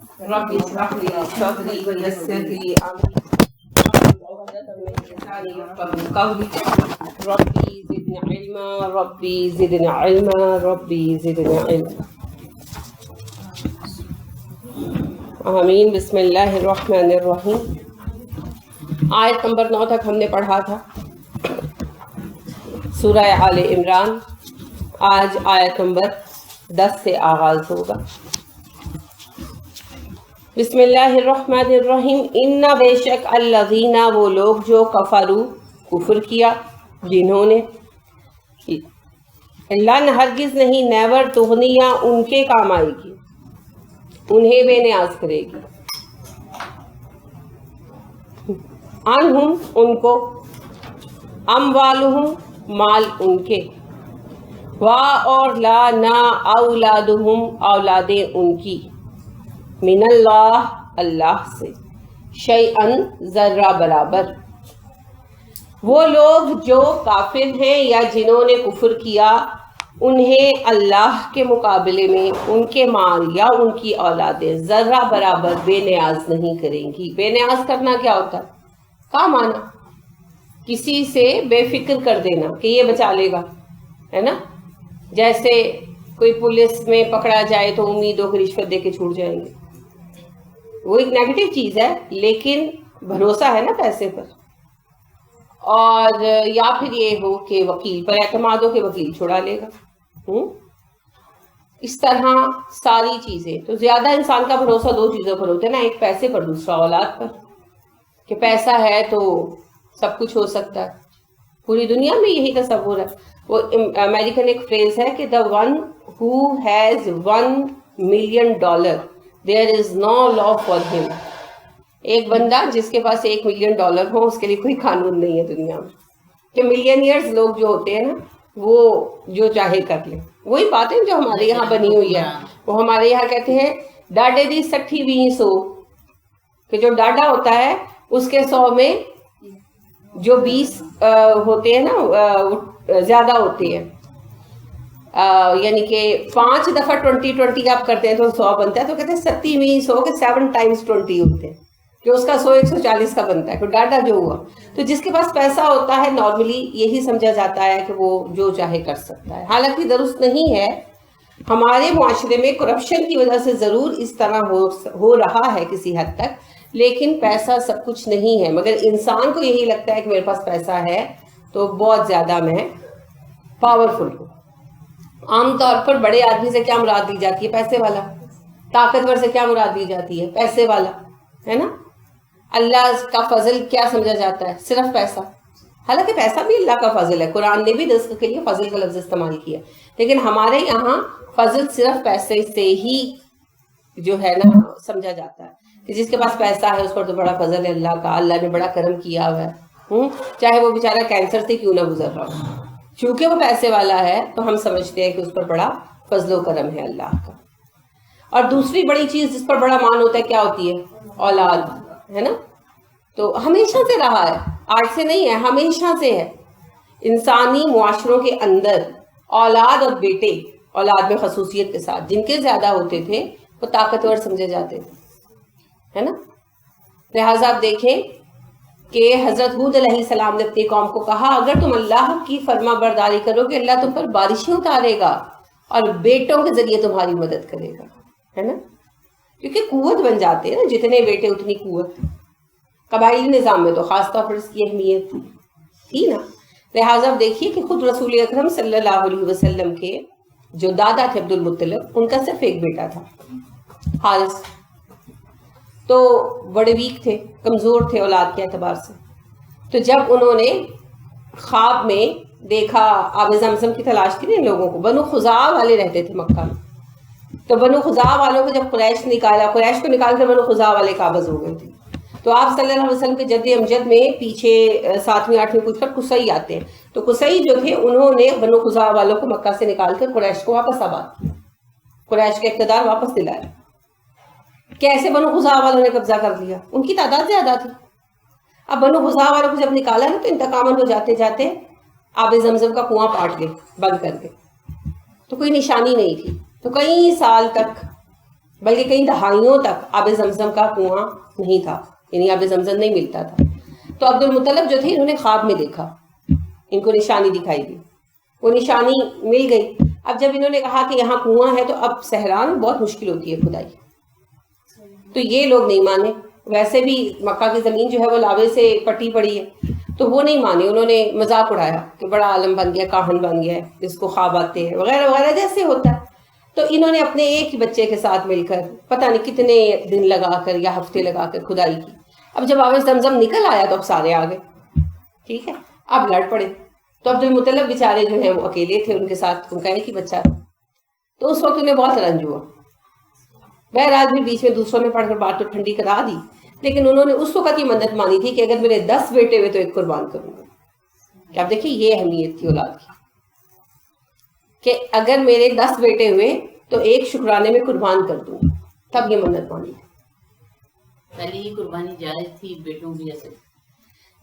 رب اشرح لي صدري ويسر لي امري واحلل عقدة من لساني يفقهوا قولي ربي زدني علما ربي زدني علما ربي زدني علما آمین. بسم اللہ الرحمن الرحیم. آیت نمبر 9 تک ہم نے پڑھا تھا سورہ آل عمران. آج آیت نمبر 10 سے آغاز ہوگا. بسم اللہ الرحمن الرحیم. ان بے شک الذین وہ لوگ جو کفروا کفر کیا جنہوں نے لن ہرگز نہیں نیور تغنیہ ان کے کام آئے گی انہیں بے نیاز کرے گی عنہم ان کو اموالہم مال ان کے وا اور لا نہ اولادہم اولادیں ان کی من اللہ اللہ سے شیئن ذرہ برابر. وہ لوگ جو کافر ہیں یا جنہوں نے کفر کیا انہیں اللہ کے مقابلے میں ان کے مال یا ان کی اولادیں ذرہ برابر بے نیاز نہیں کریں گی. بے نیاز کرنا کیا ہوتا ہے؟ کام آنا، کسی سے بے فکر کر دینا کہ یہ بچا لے گا، ہے نا. جیسے کوئی پولیس میں پکڑا جائے تو امید ہو کہ رشوت دے کے چھوٹ جائیں گے، وہ ایک نیگیٹو چیز ہے، لیکن بھروسہ ہے نا پیسے پر. اور یا پھر یہ ہو کہ وکیل پر اعتماد ہو کہ وکیل چھڑا لے گا. اس طرح ساری چیزیں. تو زیادہ انسان کا بھروسہ دو چیزوں پر ہوتا ہے نا، ایک پیسے پر، دوسرا اولاد پر، کہ پیسہ ہے تو سب کچھ ہو سکتا ہے. پوری دنیا میں یہی تصور ہے. وہ امریکن ایک فریز ہے کہ the one who has $1 million there is no law for him. ایک بندہ جس کے پاس $1 ملین ہو اس کے لیے کوئی قانون نہیں ہے دنیا میں. کہ ملینئرز لوگ جو ہوتے ہیں نا وہ جو چاہے کر لیں. وہی بات ہے جو ہمارے یہاں بنی ہوئی ہے. وہ ہمارے یہاں کہتے ہیں ڈاڈے دی سٹھی 20 کہ جو ڈاڈا ہوتا ہے اس کے 100 میں جو 20 ہوتے ہیں نا زیادہ ہوتے ہیں. یعنی کہ 5 دفعہ 20 آپ کرتے ہیں تو 100 بنتا ہے. تو کہتے ہیں 70 کہ 7 ٹائمز 20 ہوتے ہیں کہ اس کا 100 140 کا بنتا ہے. تو ڈاٹا جو ہوا. تو جس کے پاس پیسہ ہوتا ہے نارملی یہی سمجھا جاتا ہے کہ وہ جو چاہے کر سکتا ہے. حالانکہ درست نہیں ہے. ہمارے معاشرے میں کرپشن کی وجہ سے ضرور اس طرح ہو رہا ہے کسی حد تک، لیکن پیسہ سب کچھ نہیں ہے. مگر انسان کو یہی لگتا ہے کہ میرے پاس پیسہ ہے تو بہت زیادہ میں پاورفل ہوں. عام طور پر بڑے آدمی سے کیا مراد دی جاتی ہے؟ پیسے والا. طاقتور سے کیا مراد دی جاتی ہے؟ پیسے والا، ہے نا. اللہ کا فضل کیا سمجھا جاتا ہے؟ صرف پیسہ. حالانکہ پیسہ بھی اللہ کا فضل ہے. قرآن نے بھی رزق کے لیے فضل کا لفظ استعمال کیا، لیکن ہمارے یہاں فضل صرف پیسے سے ہی جو ہے نا سمجھا جاتا ہے کہ جس کے پاس پیسہ ہے اس پر تو بڑا فضل ہے اللہ کا، اللہ نے بڑا کرم کیا ہوا ہے. چاہے وہ بیچارہ کینسر سے کیوں نہ گزر رہا ہو، چونکہ وہ پیسے والا ہے تو ہم سمجھتے ہیں کہ اس پر بڑا فضل و کرم ہے اللہ کا. اور دوسری بڑی چیز جس پر بڑا مان ہوتا ہے کیا ہوتی ہے؟ اولاد، ہے نا. تو ہمیشہ سے رہا ہے، آج سے نہیں ہے، ہمیشہ سے ہے. انسانی معاشروں کے اندر اولاد اور بیٹے، اولاد میں خصوصیت کے ساتھ جن کے زیادہ ہوتے تھے وہ طاقتور سمجھے جاتے تھے، ہے نا. لہٰذا آپ دیکھیں کہ حضرت ہود علیہ السلام نے اپنی قوم کو کہا اگر تم اللہ کی فرما برداری کرو گے اللہ تم پر بارشیں اتارے گا اور بیٹوں کے ذریعے تمہاری مدد کرے گا، ہے نا. کیونکہ قوت بن جاتے ہیں نا، جتنے بیٹے اتنی قوت. قبائلی نظام میں تو خاص طور پر اس کی اہمیت تھی نا. لہٰذا اب دیکھیے کہ خود رسول اکرم صلی اللہ علیہ وسلم کے جو دادا تھے عبد المطلب، ان کا صرف ایک بیٹا تھا حارث. تو بڑے ویک تھے، کمزور تھے اولاد کے اعتبار سے. تو جب انہوں نے خواب میں دیکھا، آب زمزم کی تلاش کی ان لوگوں کو، بنو خزاع والے رہتے تھے مکہ میں. تو بنو خزاع والوں کو جب قریش نکالا، قریش کو نکال کر بنو خزاع والے قابض ہو گئے تھے. تو آپ صلی اللہ علیہ وسلم کے جد امجد میں پیچھے 7ویں 8ویں کچھ پر قصی آتے ہیں. تو قصی جو تھے انہوں نے بنو خزاع والوں کو مکہ سے نکال کر قریش کو واپس آباد کیا، قریش کا اقتدار واپس دلایا. کیسے بنو خزاع والوں نے قبضہ کر لیا؟ ان کی تعداد زیادہ تھی. اب بنو خزاع والوں کو جب نکالا نا تو انتقاماً ہو جاتے جاتے آب زمزم کا کنواں پاٹ گئے، بند کر گئے. تو کوئی نشانی نہیں تھی. تو کئی سال تک بلکہ کئی دہائیوں تک آب زمزم کا کنواں نہیں تھا، یعنی آب زمزم نہیں ملتا تھا. تو عبد المطلب جو تھے انہوں نے خواب میں دیکھا، ان کو نشانی دکھائی دی، وہ نشانی مل گئی. اب جب انہوں نے کہا کہ یہاں کنواں ہے تو اب صحرا میں بہت مشکل ہوتی ہے کھدائی، تو یہ لوگ نہیں مانے. ویسے بھی مکہ کی زمین جو ہے وہ لاوے سے پٹی پڑی ہے، تو وہ نہیں مانے. انہوں نے مذاق اڑایا کہ بڑا عالم بن گیا، کاہن بن گیا ہے، جس کو خواب آتے ہیں وغیرہ وغیرہ جیسے ہوتا ہے. تو انہوں نے اپنے ایک ہی بچے کے ساتھ مل کر پتہ نہیں کتنے دن لگا کر یا ہفتے لگا کر کھدائی کی. اب جب آب زمزم نکل آیا تو اب سارے آ گئے، ٹھیک ہے، اب لڑ پڑے. تو عبد المطلب بیچارے جو ہیں وہ اکیلے تھے، ان کے ساتھ ان کا ایک ہی بچہ تھا. تو اس وقت انہیں بہت رنج ہوا. بہرحال بھی بیچ میں دوسروں نے پڑھ کر بات تو ٹھنڈی کرا دی، لیکن انہوں نے اس وقت یہ منت مانی تھی کہ اگر میرے 10 بیٹے ہوئے تو ایک قربان کروں گا. کہ اب دیکھیے یہ اہمیت تھی اولاد کی، کہ اگر میرے 10 بیٹے ہوئے تو ایک شکرانے میں قربان کر دوں. تب یہ منت مانی. پہلے یہ قربانی جائز تھی بیٹوں کی جیسے؟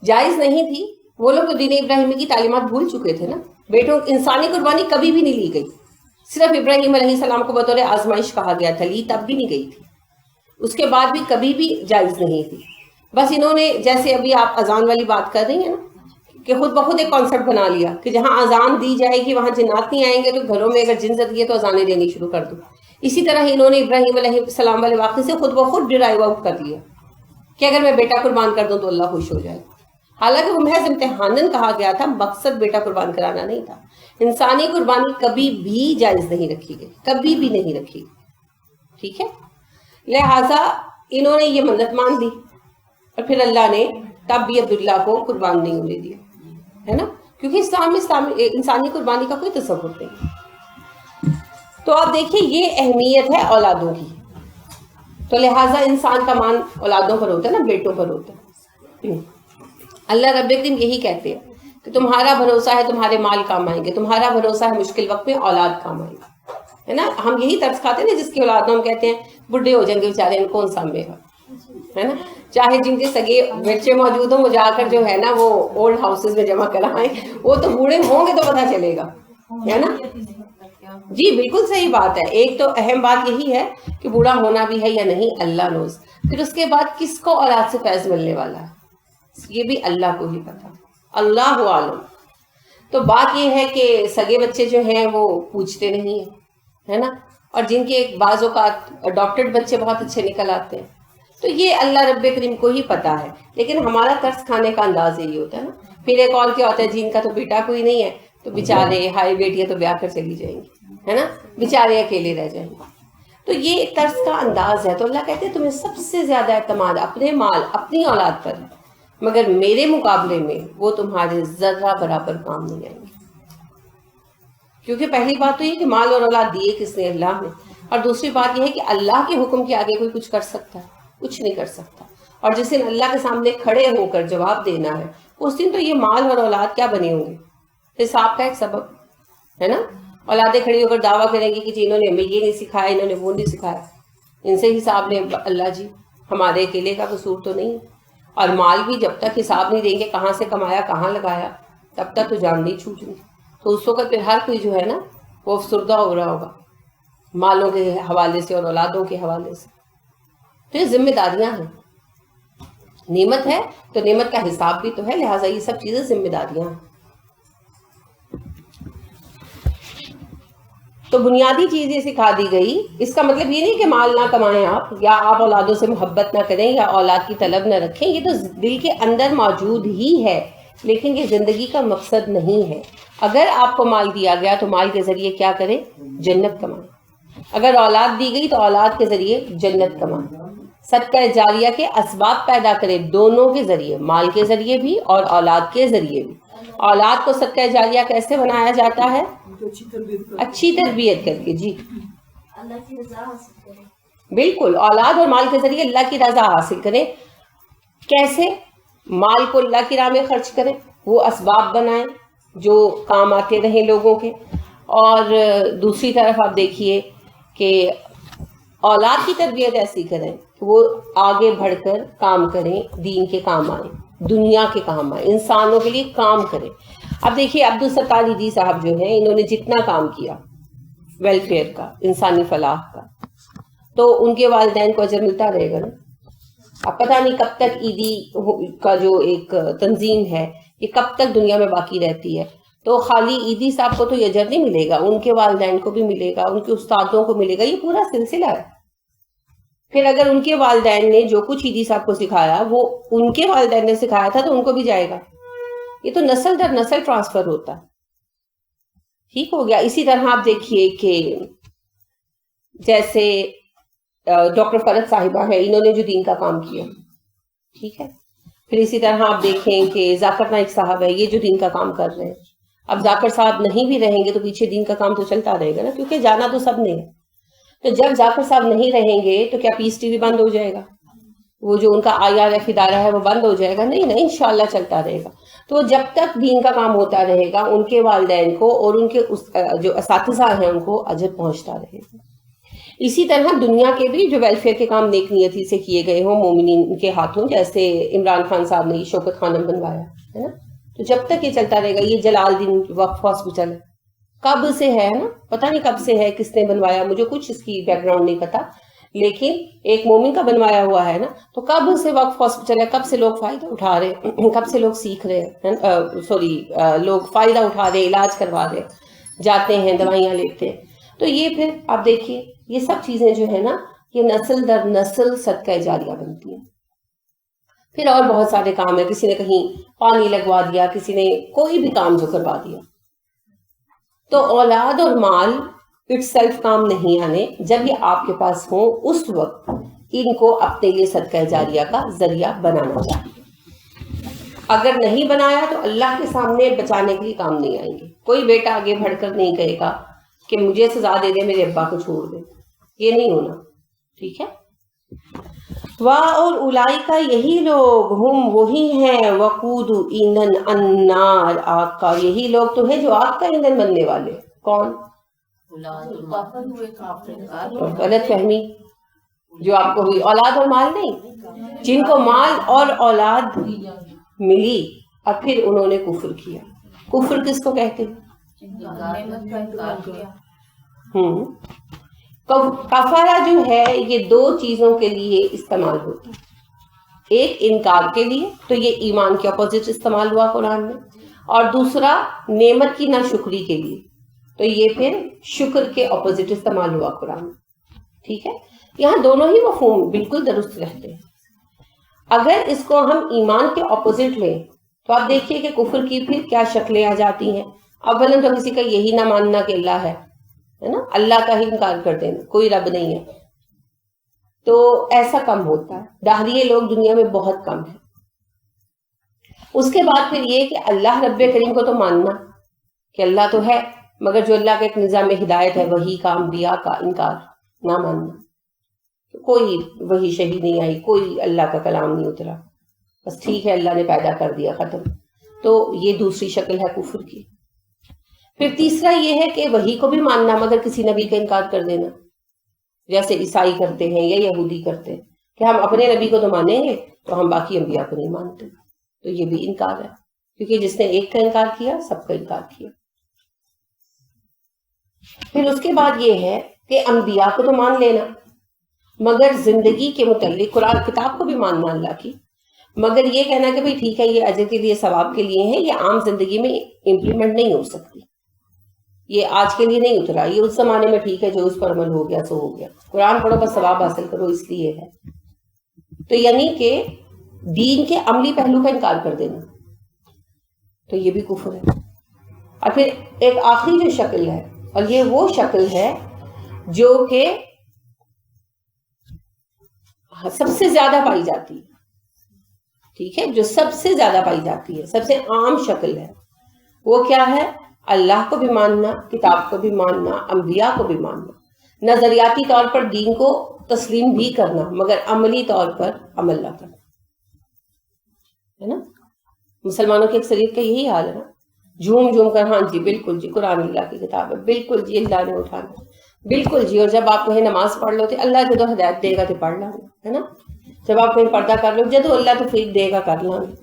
جائز نہیں تھی، وہ لوگ تو دین ابراہیمی کی تعلیمات بھول چکے تھے نا. بیٹوں انسانی قربانی کبھی بھی نہیں لی گئی، صرف ابراہیم علیہ السلام کو بطور آزمائش کہا گیا تھا، لی تب بھی نہیں گئی تھی. اس کے بعد بھی کبھی بھی جائز نہیں تھی. بس انہوں نے جیسے ابھی آپ اذان والی بات کر رہی ہیں نا، کہ خود بخود ایک کانسیپٹ بنا لیا کہ جہاں اذان دی جائے گی وہاں جنات نہیں آئیں گے، تو گھروں میں اگر جن زدگی ہے تو اذانیں دینی شروع کر دو. اسی طرح انہوں نے ابراہیم علیہ السلام والے واقعے سے خود بخود ڈرائیو آؤٹ کر لیا کہ اگر میں بیٹا قربان کر دوں تو اللہ خوش ہو جائے. حالانکہ وہ محض امتحاناً کہا گیا تھا، مقصد بیٹا قربان کرانا نہیں تھا. انسانی قربانی کبھی بھی جائز نہیں رکھی گئی، کبھی بھی نہیں رکھی گئی، ٹھیک ہے. لہٰذا انہوں نے یہ منت مان دی، اور پھر اللہ نے تب بھی عبداللہ کو قربان نہیں ہونے دیا، ہے نا، کیونکہ اسلام میں انسانی قربانی کا کوئی تصور نہیں. تو آپ دیکھیے یہ اہمیت ہے اولادوں کی. تو لہٰذا انسان کا مان اولادوں پر ہوتا ہے نا، بیٹوں پر ہوتا ہے. اللہ رب العالمین یہی کہتے ہیں کہ تمہارا بھروسہ ہے تمہارے مال کام آئیں گے، تمہارا بھروسہ ہے مشکل وقت میں اولاد کام آئے گا، ہے نا. ہم یہی طرز کھاتے ہیں نا، جس کی اولاد ہم کہتے ہیں بڈھے ہو جائیں گے بیچارے، ان کون سامنے گا، ہے نا. چاہے جن کے سگے بچے موجود ہوں وہ جا کر جو ہے نا وہ اولڈ ہاؤسز میں جمع کرائیں، وہ تو بوڑھے ہوں گے تو پتہ چلے گا، ہے نا. جی بالکل صحیح بات ہے. ایک تو اہم بات یہی ہے کہ بوڑھا ہونا بھی ہے یا نہیں اللہ نوز. پھر اس کے بعد کس کو اولاد سے فیض ملنے والا ہے یہ بھی اللہ کو ہی پتا، اللہ عالم. تو بات یہ ہے کہ سگے بچے جو ہیں وہ پوچھتے نہیں ہیں، ہے نا، اور جن کے بعض اوقات اڈاپٹڈ بچے بہت اچھے نکل آتے ہیں. تو یہ اللہ رب کریم کو ہی پتا ہے، لیکن ہمارا ترس کھانے کا انداز یہی ہوتا ہے نا. پھر ایک اور کیا ہوتا ہے، جن کا تو بیٹا کوئی نہیں ہے تو بیچارے ہائی بیٹیاں تو بیاہ کر چلی جائیں گی، ہے نا، بیچارے اکیلے رہ جائیں گے. تو یہ طرز کا انداز ہے. تو اللہ کہتے ہیں تمہیں سب سے زیادہ اعتماد اپنے مال اپنی اولاد پر ہے، مگر میرے مقابلے میں وہ تمہارے ذرہ برابر کام نہیں آئیں گے. کیونکہ پہلی بات تو یہ کہ مال اور اولاد دیے کس نے؟ اللہ نے. اور دوسری بات یہ ہے کہ اللہ کے حکم کے آگے کوئی کچھ کر سکتا ہے؟ کچھ نہیں کر سکتا. اور جس دن اللہ کے سامنے کھڑے ہو کر جواب دینا ہے اس دن تو یہ مال اور اولاد کیا بنے ہوں گے؟ حساب کا ایک سبب ہے نا. اولادیں کھڑی ہو کر دعویٰ کریں گی کہ جی انہوں نے ہمیں یہ نہیں سکھایا، انہوں نے وہ نہیں سکھایا. ان سے حساب لیں اللہ جی، ہمارے اکیلے کا قصور تو نہیں. اور مال بھی جب تک حساب نہیں دیں گے کہاں سے کمایا کہاں لگایا، تب تک تو جان نہیں چھوٹنی. تو اس وقت پھر ہر کوئی جو ہے نا وہ افسردہ ہو رہا ہوگا مالوں کے حوالے سے اور اولادوں کے حوالے سے. تو یہ ذمہ داریاں ہیں. نعمت ہے تو نعمت کا حساب بھی تو ہے، لہٰذا یہ سب چیزیں ذمہ داریاں ہیں. تو بنیادی چیز یہ سکھا دی گئی. اس کا مطلب یہ نہیں کہ مال نہ کمائیں آپ، یا آپ اولادوں سے محبت نہ کریں، یا اولاد کی طلب نہ رکھیں. یہ تو دل کے اندر موجود ہی ہے، لیکن یہ زندگی کا مقصد نہیں ہے. اگر آپ کو مال دیا گیا تو مال کے ذریعے کیا کریں؟ جنت کمائیں. اگر اولاد دی گئی تو اولاد کے ذریعے جنت کمائیں. صدقہ جاریہ کے اسباب پیدا کریں، دونوں کے ذریعے، مال کے ذریعے بھی اور اولاد کے ذریعے بھی. اولاد کو صدقہ جاریہ کیسے بنایا جاتا ہے؟ اچھی تربیت کر کے. جی اللہ کی رضا حاصل کریں. بالکل، اولاد اور مال کے ذریعے اللہ کی رضا حاصل کریں. کیسے؟ مال کو اللہ کی راہ میں خرچ کریں، وہ اسباب بنائیں جو کام آتے رہیں لوگوں کے. اور دوسری طرف آپ دیکھیے کہ اولاد کی تربیت ایسی کریں کہ وہ آگے بڑھ کر کام کریں، دین کے کام آئیں، دنیا کے کام آئیں، انسانوں کے لیے کام کریں. اب دیکھیے عبدالستار ایدھی صاحب جو ہیں، انہوں نے جتنا کام کیا ویلفیئر کا، انسانی فلاح کا، تو ان کے والدین کو اجر ملتا رہے گا نا. اب پتہ نہیں کب تک عیدی کا جو ایک تنظیم ہے یہ کب تک دنیا میں باقی رہتی ہے. تو خالی عیدی صاحب کو تو یہ اجر نہیں ملے گا, ان کے والدین کو بھی ملے گا, ان کے استادوں کو ملے گا, یہ پورا سلسلہ ہے. پھر اگر ان کے والدین نے جو کچھ عیدی صاحب کو سکھایا وہ ان کے والدین نے سکھایا تھا تو ان کو بھی جائے گا. یہ تو نسل در نسل ٹرانسفر ہوتا ہے. ٹھیک ہو گیا. اسی طرح آپ دیکھیے کہ جیسے ڈاکٹر فرد صاحبہ ہے, انہوں نے جو دین کا کام کیا, ٹھیک ہے. پھر اسی طرح آپ دیکھیں کہ ذاکر نائک صاحب ہے, یہ جو دین کا کام کر رہے ہیں. اب ذاکر صاحب نہیں بھی رہیں گے تو پیچھے دین کا کام تو چلتا رہے گا نا, کیونکہ جانا تو سب نے ہے. تو جب ذاکر صاحب نہیں رہیں گے تو کیا پیس ٹی وی بند ہو جائے گا؟ وہ جو ان کا IRF ادارہ ہے وہ بند ہو جائے گا؟ نہیں نہیں, انشاءاللہ چلتا رہے گا. تو جب تک دین کا کام ہوتا رہے گا ان کے والدین کو اور ان کے جو اساتذہ ہیں ان کو اجر پہنچتا رہے گا. اسی طرح دنیا کے بھی جو ویلفیئر کے کام نیک نیتی سے کیے گئے ہوں مومنین کے ہاتھوں, جیسے عمران خان صاحب نے شوکت خانم بنوایا ہے نا, تو جب تک یہ چلتا رہے گا. یہ جلال الدین وقف ہاسپٹل کب سے ہے نا, پتہ نہیں کب سے ہے, کس نے بنوایا, مجھے کچھ اس کی بیک گراؤنڈ نہیں پتا, لیکن ایک مومن کا بنوایا ہوا ہے نا. تو کب سے وقف ہاسپٹل ہے, کب سے لوگ فائدہ اٹھا رہے ہیں, کب سے لوگ سیکھ رہے ہیں, لوگ فائدہ اٹھا رہے, علاج کروا رہے, جاتے ہیں دوائیاں لیتے ہیں. تو یہ پھر آپ دیکھیے یہ سب چیزیں جو ہے نا یہ نسل در نسل صدقہ جاریہ بنتی ہیں. پھر اور بہت سارے کام ہیں, کسی نے کہیں پانی لگوا دیا, کسی نے کوئی بھی کام جو کروا دیا. تو اولاد اور مال اٹ سیلف کام نہیں آنے, جب یہ آپ کے پاس ہوں اس وقت ان کو اپنے لیے صدقہ جاریہ کا ذریعہ بنانا چاہیے. اگر نہیں بنایا تو اللہ کے سامنے بچانے کے لیے کام نہیں آئیں گے. کوئی بیٹا آگے بڑھ کر نہیں کہے گا کہ مجھے سزا دے دے, میرے ابا کو چھوڑ دے, یہ نہیں ہونا. ٹھیک ہے. اور اولئک یہی لوگ ہم وہی ہیں وقود ایندھن النار, آگ کا یہی لوگ تو ہیں جو آگ کا ایندھن بننے والے. کون؟ غلط فہمی جو آپ کو ہوئی. اولاد اور مال نہیں, جن کو مال اور اولاد ملی اور پھر انہوں نے کفر کیا. کفر کس کو کہتے ہیں؟ کفارہ جو ہے یہ دو چیزوں کے لیے استعمال ہوتا ہے. ایک انکار کے لیے, تو یہ ایمان کے اپوزٹ استعمال ہوا قرآن میں, اور دوسرا نعمت کی ناشکری کے لیے, تو یہ پھر شکر کے اپوزٹ استعمال ہوا قرآن میں. ٹھیک ہے. یہاں دونوں ہی مفہوم بالکل درست رہتے ہیں. اگر اس کو ہم ایمان کے اپوزٹ لیں تو آپ دیکھیے کہ کفر کی پھر کیا شکلیں آ جاتی ہیں. اولاً تو کسی کا یہی نہ ماننا کہ اللہ ہے نا, اللہ کا ہی انکار کر دینا, کوئی رب نہیں ہے. تو ایسا کم ہوتا ہے. داہریے لوگ دنیا میں بہت کم ہیں. اس کے بعد پھر یہ کہ اللہ رب کریم کو تو ماننا کہ اللہ تو ہے, مگر جو اللہ کا ایک نظام ہدایت ہے وہی کا, انبیاء کا انکار نہ ماننا. کوئی وہی شہید نہیں آئی, کوئی اللہ کا کلام نہیں اترا, بس ٹھیک ہے اللہ نے پیدا کر دیا, ختم. تو یہ دوسری شکل ہے کفر کی. پھر تیسرا یہ ہے کہ وہی کو بھی ماننا مگر کسی نبی کا انکار کر دینا, جیسے عیسائی کرتے ہیں یا یہودی کرتے ہیں کہ ہم اپنے نبی کو تو مانیں گے تو ہم باقی انبیاء کو نہیں مانتے. تو یہ بھی انکار ہے, کیونکہ جس نے ایک کا انکار کیا سب کا انکار کیا. پھر اس کے بعد یہ ہے کہ انبیاء کو تو مان لینا مگر زندگی کے متعلق قرآن کتاب کو بھی ماننا اللہ کی, مگر یہ کہنا کہ بھئی ٹھیک ہے یہ اجر کے لیے ثواب کے لیے ہیں, یہ عام زندگی میں امپلیمنٹ نہیں ہو سکتی, یہ آج کے لیے نہیں اترا, یہ اس زمانے میں ٹھیک ہے جو اس پر عمل ہو گیا سو ہو گیا, قرآن پڑھو بس ثواب حاصل کرو اس لیے ہے. تو یعنی کہ دین کے عملی پہلو کا انکار کر دینا, تو یہ بھی کفر ہے. اور پھر ایک آخری جو شکل ہے, اور یہ وہ شکل ہے جو کہ سب سے زیادہ پائی جاتی ہے. ٹھیک ہے, جو سب سے زیادہ پائی جاتی ہے, سب سے عام شکل ہے, وہ کیا ہے؟ اللہ کو بھی ماننا, کتاب کو بھی ماننا, انبیاء کو بھی ماننا, نظریاتی طور پر دین کو تسلیم بھی کرنا مگر عملی طور پر عمل نہ کرنا, ہے نا. مسلمانوں کی اکثریت کا یہی حال ہے نا, جھوم جھوم کر ہاں جی بالکل جی قرآن اللہ کی کتاب ہے, بالکل جی اللہ نے اٹھانا, بالکل جی, اور جب آپ کہیں نماز پڑھ لو تو اللہ جدو ہدایت دے گا تو پڑھ لیں گے, ہے نا. جب آپ کہیں پردہ کر لو جدو اللہ توفیق دے گا کر لیں گے.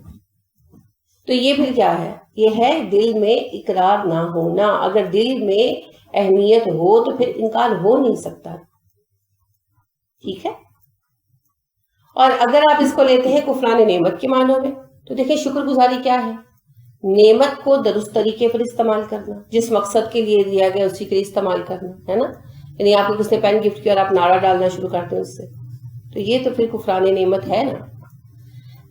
تو یہ پھر کیا ہے؟ یہ ہے دل میں اقرار نہ ہونا. اگر دل میں اہمیت ہو تو پھر انکار ہو نہیں سکتا. ٹھیک ہے. اور اگر آپ اس کو لیتے ہیں کفران نعمت کے معنوں میں تو دیکھیں شکر گزاری کیا ہے؟ نعمت کو درست طریقے پر استعمال کرنا، جس مقصد کے لیے دیا گیا اسی کے لیے استعمال کرنا، ہے نا. یعنی آپ کو کس نے پین گفٹ کیا اور آپ نعرہ ڈالنا شروع کرتے ہیں اس سے، تو یہ تو پھر کفران نعمت ہے نا.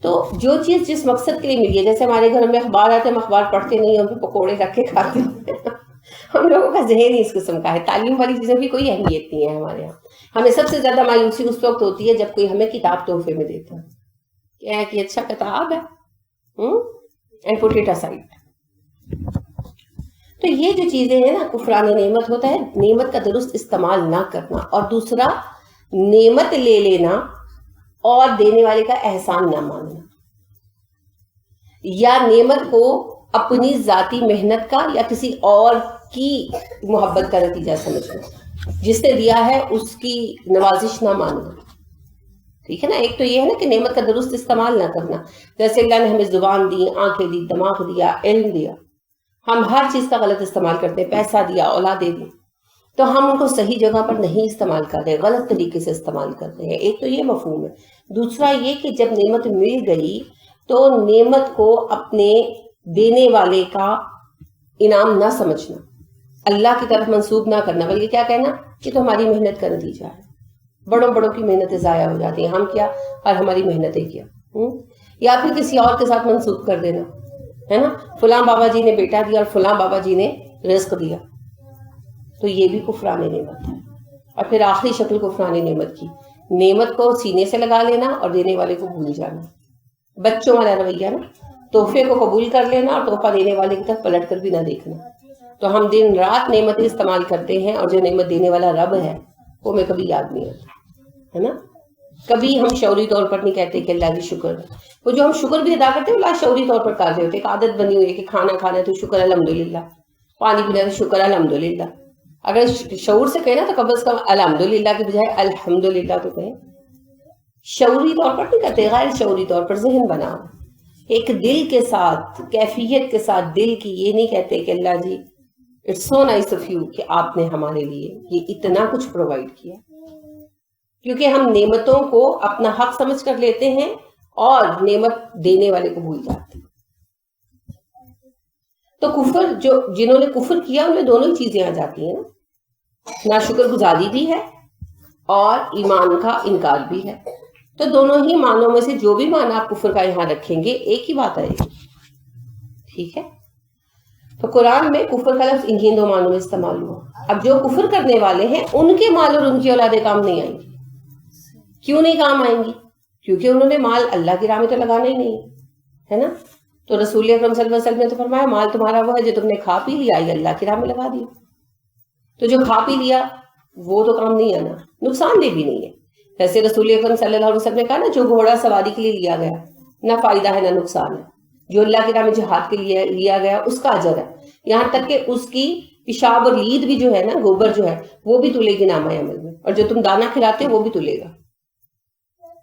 تو جو چیز جس مقصد کے لیے ملی ہے، جیسے ہمارے گھر میں اخبار آتے ہیں، ہم اخبار پڑھتے نہیں ہیں، ان پہ پکوڑے رکھ کے کھاتے ہیں. ہم لوگوں کا ذہن ہی اس قسم کا ہے. تعلیم والی چیزوں کی کوئی اہمیت نہیں ہے ہمارے یہاں. ہمیں سب سے زیادہ مایوسی اس وقت ہوتی ہے جب کوئی ہمیں کتاب تحفے میں دیتا ہے، کیا ہے کہ اچھا کتاب ہے اینڈ پٹ اٹ اسائڈ. تو یہ جو چیزیں ہیں نا، کفران نعمت ہوتا ہے نعمت کا درست استعمال نہ کرنا، اور دوسرا نعمت لے لینا اور دینے والے کا احسان نہ ماننا، یا نعمت کو اپنی ذاتی محنت کا یا کسی اور کی محبت کا نتیجہ سمجھنا، جس نے دیا ہے اس کی نوازش نہ ماننا. ٹھیک ہے نا. ایک تو یہ ہے نا کہ نعمت کا درست استعمال نہ کرنا. جیسے اللہ نے ہمیں زبان دی، آنکھیں دی، دماغ دیا، علم دیا، ہم ہر چیز کا غلط استعمال کرتے ہیں. پیسہ دیا، اولادیں دی، تو ہم ان کو صحیح جگہ پر نہیں استعمال کر رہے، غلط طریقے سے استعمال کر رہے ہیں. ایک تو یہ مفہوم ہے. دوسرا یہ کہ جب نعمت مل گئی تو نعمت کو اپنے دینے والے کا انعام نہ سمجھنا، اللہ کی طرف منسوب نہ کرنا، بلکہ کیا کہنا کہ تو ہماری محنت کا نتیجہ ہے. بڑوں بڑوں کی محنتیں ضائع ہو جاتی ہیں، ہم کیا اور ہماری محنتیں کیا. یا پھر کسی اور کے ساتھ منسوب کر دینا، ہے نا. فلاں بابا جی نے بیٹا دیا اور فلاں بابا جی نے رزق دیا، تو یہ بھی کفران نعمت ہے. اور پھر آخری شکل کفران نعمت کی، نعمت کو سینے سے لگا لینا اور دینے والے کو بھول جانا. بچوں والا رویہ نا، تحفے کو قبول کر لینا اور تحفہ دینے والے کی طرف پلٹ کر بھی نہ دیکھنا. تو ہم دن رات نعمتیں استعمال کرتے ہیں اور جو نعمت دینے والا رب ہے وہ ہمیں کبھی یاد نہیں آتا، ہے نا. کبھی ہم شعوری طور پر نہیں کہتے کہ اللہ کی شکر ہے. وہ جو ہم شکر بھی ادا کرتے ہیں وہ شعوری طور پر کر رہے ہوتے. ایک عادت بنی ہوئی ہے کہ کھانا کھانا ہے تو شکر الحمدللہ، پانی پینا ہے تو شکر الحمدللہ. اگر شعور سے کہنا تو کم از کم الحمدللہ کی بجائے الحمدللہ تو کہیں. شعوری طور پر نہیں کہتے، غیر شعوری طور پر ذہن بناؤ ایک دل کے ساتھ، کیفیت کے ساتھ دل کی. یہ نہیں کہتے کہ اللہ جی it's so nice of you کہ آپ نے ہمارے لیے یہ اتنا کچھ پرووائڈ کیا. کیونکہ ہم نعمتوں کو اپنا حق سمجھ کر لیتے ہیں اور نعمت دینے والے کو بھول جاتے ہیں. تو کفر، جو جنہوں نے کفر کیا ان میں دونوں چیزیں آ جاتی ہیں نا، ناشکر گزاری بھی ہے اور ایمان کا انکار بھی ہے. تو دونوں ہی معنوں میں سے جو بھی معنی آپ کفر کا یہاں رکھیں گے ایک ہی بات آئے گی. ٹھیک ہے. تو قرآن میں کفر کا لفظ انہی دو معنوں میں استعمال ہوا. اب جو کفر کرنے والے ہیں ان کے مال اور ان کی اولادیں کام نہیں آئیں گی. کیوں نہیں کام آئیں گی؟ کیونکہ انہوں نے مال اللہ کی راہ میں تو لگانا ہی نہیں ہے نا. تو رسول اکرم صلی اللہ علیہ وسلم نے تو فرمایا مال تمہارا وہ ہے جو تم نے کھا پی لیا، یہ اللہ کی راہ میں لگا دیا. تو جو کھا پی لیا وہ تو کام نہیں آنا، نقصان دہ بھی نہیں ہے. جیسے رسول اکرم صلی اللہ علیہ وسلم نے کہا نا، جو گھوڑا سواری کے لیے لیا گیا نہ فائدہ ہے نہ نقصان ہے، جو اللہ کی راہ میں جہاد کے لیے لیا گیا اس کا اجر ہے. یہاں تک کہ اس کی پیشاب اور لید بھی جو ہے نا، گوبر جو ہے وہ بھی تلے گی نامہ عمل میں، اور جو تم دانا کھلاتے ہو وہ بھی تلے گا.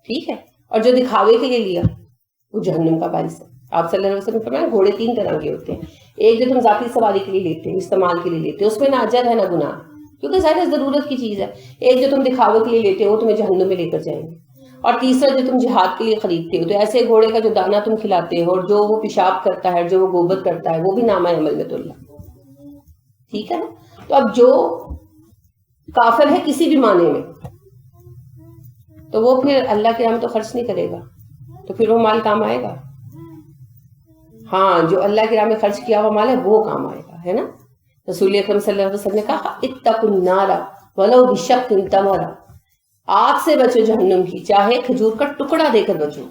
ٹھیک ہے. اور جو دکھاوے کے لیے لیا وہ جہنم کا باعث ہے. آپ صلی اللہ علیہ وسلم نے فرمایا گھوڑے 3 طرح کے ہوتے ہیں. ایک جو تم ذاتی سواری کے لیے لیتے ہیں، استعمال کے لیے لیتے ہیں، اس میں نہ اجر ہے نہ گناہ، کیونکہ ظاہر ضرورت کی چیز ہے. ایک جو تم دکھاوے کے لیے لیتے ہو تمہیں جہنم میں لے کر جائیں گے. اور تیسرا جو تم جہاد کے لیے خریدتے ہو، تو ایسے گھوڑے کا جو دانا تم کھلاتے ہو اور جو وہ پیشاب کرتا ہے، جو وہ گوبر کرتا ہے، وہ بھی نامہ عمل میں تلا. ٹھیک ہے نا. تو اب جو کافر ہے کسی بھی معنی میں، تو وہ پھر اللہ کے نام تو خرچ نہیں کرے گا، تو پھر وہ مال کام آئے گا. ہاں، جو اللہ کی راہ میں خرچ کیا ہوا مال ہے وہ کام آئے گا، ہے نا. رسول اکرم صلی اللہ علیہ وسلم نے کہا اتقوا النار ولو بشق تمرہ، آگ سے بچو جہنم کی، چاہے کھجور کا ٹکڑا دے کر بچو،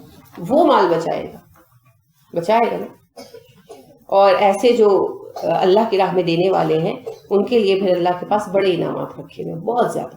وہ مال بچائے گا نا. اور ایسے جو اللہ کی راہ میں دینے والے ہیں ان کے لیے پھر اللہ کے پاس بڑے انعامات رکھے ہوئے، بہت زیادہ.